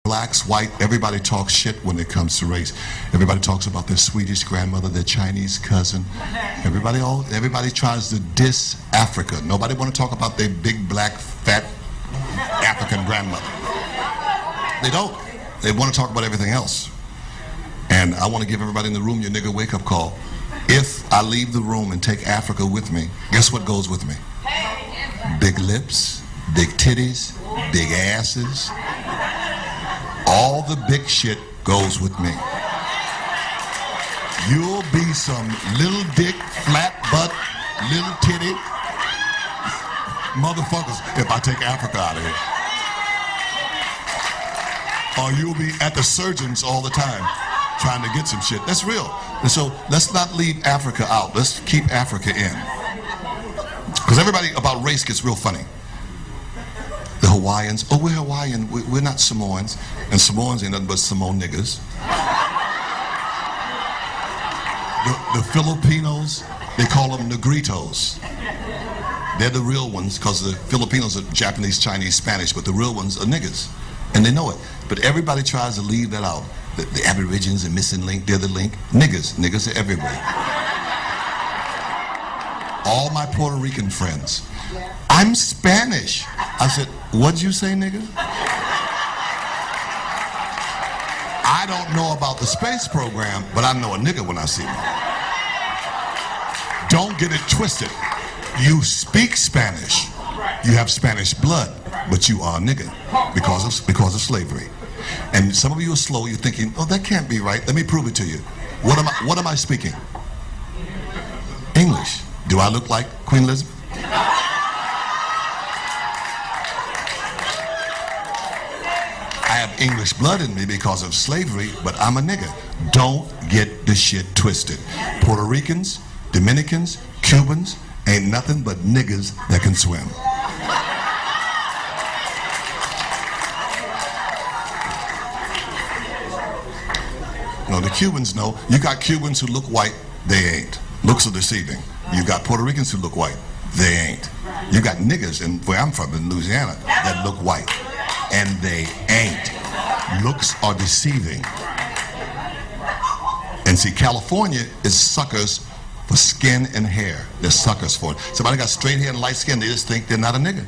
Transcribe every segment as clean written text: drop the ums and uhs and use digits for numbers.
Blacks, white, everybody talks shit when it comes to race. Everybody talks about their Swedish grandmother, their Chinese cousin. Everybody tries to diss Africa. Nobody want to talk about their big, black, fat African grandmother. They don't. They want to talk about everything else. And I want to give everybody in the room your nigga wake-up call. If I leave the room and take Africa with me, guess what goes with me? Big lips, big titties, big asses. All the big shit goes with me. You'll be some little dick, flat butt, little titty motherfuckers if I take Africa out of here. Or you'll be at the surgeons all the time trying to get some shit. That's real. And so let's not leave Africa out. Let's keep Africa in. Because everybody about race gets real funny. The Hawaiians, oh, we're Hawaiian, we're not Samoans. And Samoans ain't nothing but Samoan niggas. The Filipinos, they call them Negritos. They're the real ones, because the Filipinos are Japanese, Chinese, Spanish, but the real ones are niggas. And they know it. But everybody tries to leave that out. The Aborigines and missing link, they're the link. Niggas are everywhere. All my Puerto Rican friends, I'm Spanish. I said, what'd you say, nigga? I don't know about the space program, but I know a nigga when I see one. Don't get it twisted. You speak Spanish. You have Spanish blood, but you are a nigga because of slavery. And some of you are slow. You're thinking, oh, that can't be right. Let me prove it to you. What am I speaking? English. Do I look like Queen Elizabeth? I have English blood in me because of slavery, but I'm a nigga. Don't get the shit twisted. Puerto Ricans, Dominicans, Cubans, ain't nothing but niggas that can swim. No, the Cubans know. You got Cubans who look white, they ain't. Looks are deceiving. You got Puerto Ricans who look white, they ain't. You got niggas, and where I'm from in Louisiana, that look white, and they ain't. Looks are deceiving. And see, California is suckers for skin and hair. They're suckers for it. Somebody got straight hair and light skin, they just think they're not a nigga.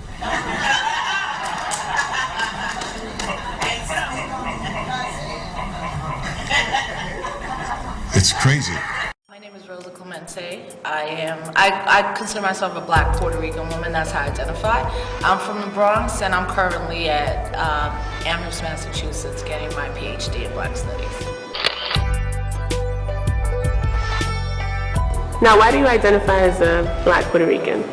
It's crazy. My name is Rosa Clemente. I consider myself a black Puerto Rican woman. That's how I identify. I'm from the Bronx, and I'm currently at Amherst, Massachusetts, getting my PhD in Black Studies. Now, why do you identify as a black Puerto Rican?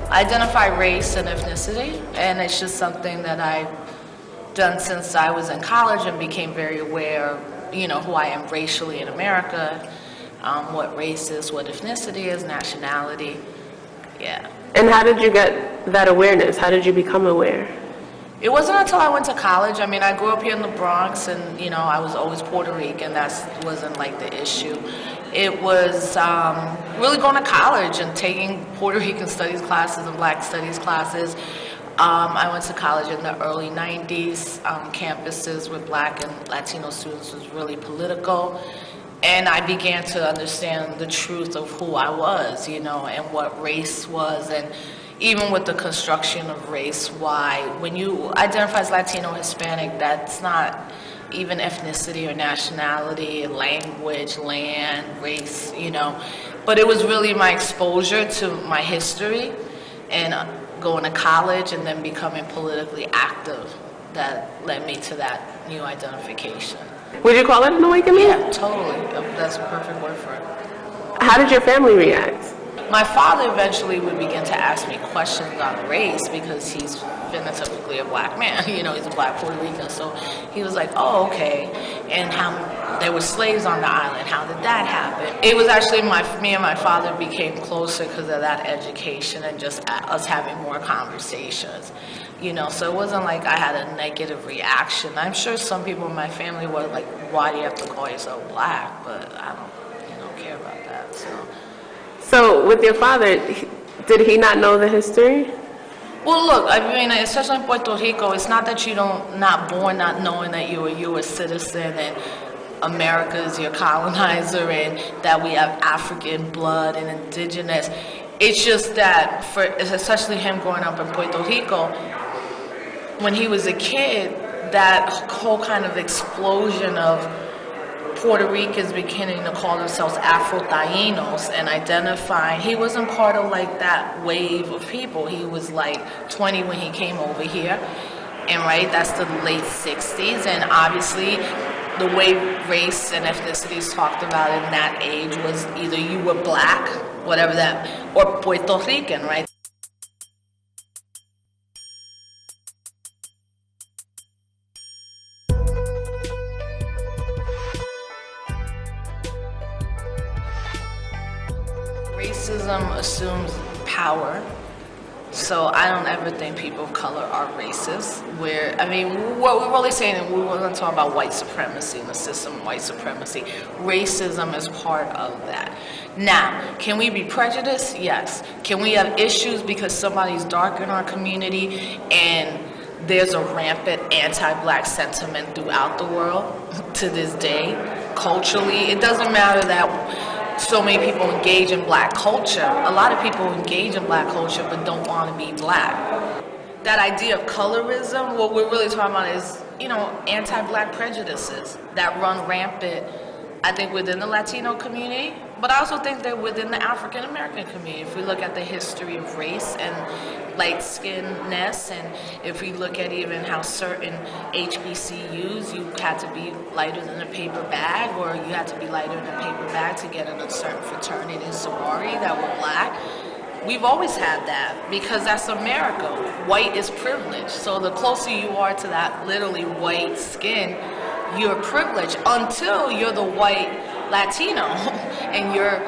I identify race and ethnicity, and it's just something that I've done since I was in college and became very aware, who I am racially in America, what race is, what ethnicity is, nationality, yeah. And how did you get that awareness? How did you become aware? It wasn't until I went to college. I mean, I grew up here in the Bronx, and, I was always Puerto Rican. That wasn't like the issue. It was really going to college and taking Puerto Rican studies classes and black studies classes. I went to college in the early 90s. Campuses with black and Latino students was really political. And I began to understand the truth of who I was, and what race was. And even with the construction of race, why, when you identify as Latino, Hispanic, that's not even ethnicity or nationality, language, land, race, But it was really my exposure to my history and going to college and then becoming politically active that led me to that new identification. Would you call it an awakening? Yeah, totally. That's a perfect word for it. How did your family react? My father eventually would begin to ask me questions on race because he's phenotypically a black man. He's a black Puerto Rican. So he was like, oh, okay. And how there were slaves on the island. How did that happen? It was actually me and my father became closer because of that education and just us having more conversations. So it wasn't like I had a negative reaction. I'm sure some people in my family were like, why do you have to call yourself black? But I don't care about that. So with your father, did he not know the history? Well, look, I mean, especially in Puerto Rico, it's not that you not born not knowing that you're a U.S. citizen and America is your colonizer and that we have African blood and indigenous. It's just that, especially him growing up in Puerto Rico, when he was a kid, that whole kind of explosion of Puerto Ricans beginning to call themselves Afro-Latinos and identifying, he wasn't part of like that wave of people. He was like 20 when he came over here, and right, that's the late 60s, and obviously the way race and ethnicity is talked about in that age was either you were black, whatever that, or Puerto Rican, right? Racism assumes power, so I don't ever think people of color are racist. I mean, what we're really saying, and we're going to talk about white supremacy and the system of white supremacy. Racism is part of that. Now, can we be prejudiced? Yes. Can we have issues because somebody's dark in our community and there's a rampant anti-black sentiment throughout the world to this day, culturally? It doesn't matter that so many people engage in black culture. A lot of people engage in black culture but don't want to be black. That idea of colorism, what we're really talking about is, anti-black prejudices that run rampant, I think, within the Latino community, but I also think they're within the African American community. If we look at the history of race and light-skinnedness, and if we look at even how certain HBCUs, you had to be lighter than a paper bag, or you had to be lighter than a paper bag to get in a certain fraternity and sorority that were black. We've always had that because that's America. White is privilege. So the closer you are to that literally white skin, you're privileged until you're the white Latino and you're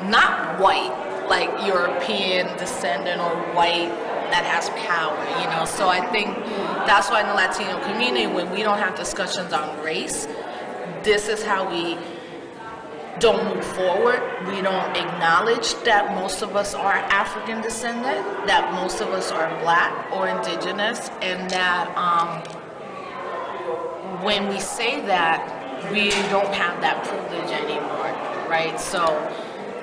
not white, like European descendant or white that has power, So I think that's why in the Latino community, when we don't have discussions on race, this is how we don't move forward. We don't acknowledge that most of us are African descendant, that most of us are black or indigenous, and that when we say that, we don't have that privilege anymore, right? So,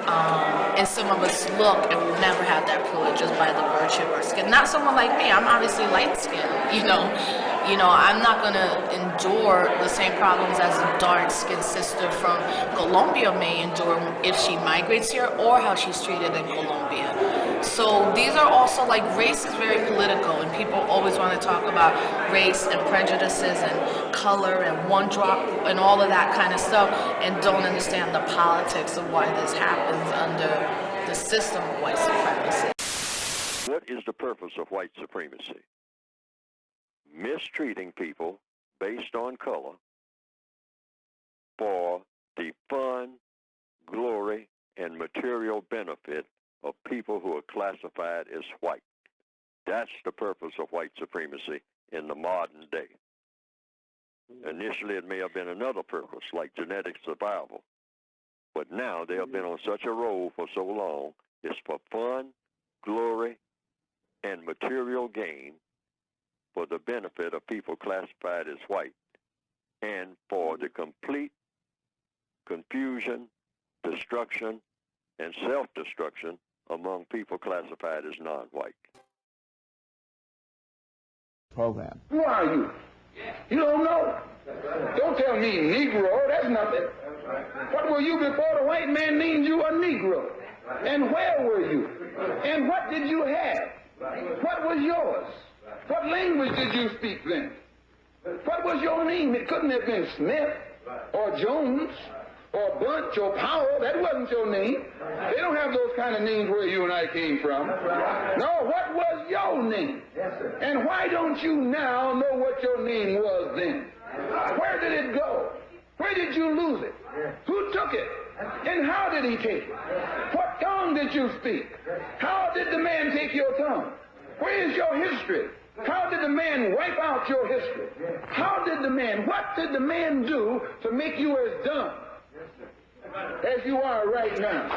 and some of us look and we'll never have that privilege just by the virtue of our skin. Not someone like me, I'm obviously light-skinned, I'm not gonna endure the same problems as a dark-skinned sister from Colombia may endure if she migrates here, or how she's treated in Colombia. So these are also, like, race is very political, and people always want to talk about race and prejudices and color and one drop and all of that kind of stuff, and don't understand the politics of why this happens under the system of white supremacy. What is the purpose of white supremacy? Mistreating people based on color for the fun, glory, and material benefit of people who are classified as white. That's the purpose of white supremacy in the modern day. Initially, it may have been another purpose, like genetic survival. But now they have been on such a roll for so long, it's for fun, glory, and material gain for the benefit of people classified as white, and for the complete confusion, destruction, and self-destruction among people classified as non-white. Program. Who are you? You don't know. Don't tell me Negro, that's nothing. What were you before the white man named you a Negro? And where were you? And what did you have? What was yours? What language did you speak then? What was your name? It couldn't have been Smith or Jones or Bunch or Powell. That wasn't your name. They don't have those kind of names where you and I came from. No, what was your name? And why don't you now know what your name was then? Where did it go? Where did you lose it? Who took it? And how did he take it? What tongue did you speak? How did the man take your tongue? Where is your history? How did the man wipe out your history? What did the man do to make you as dumb as you are right now?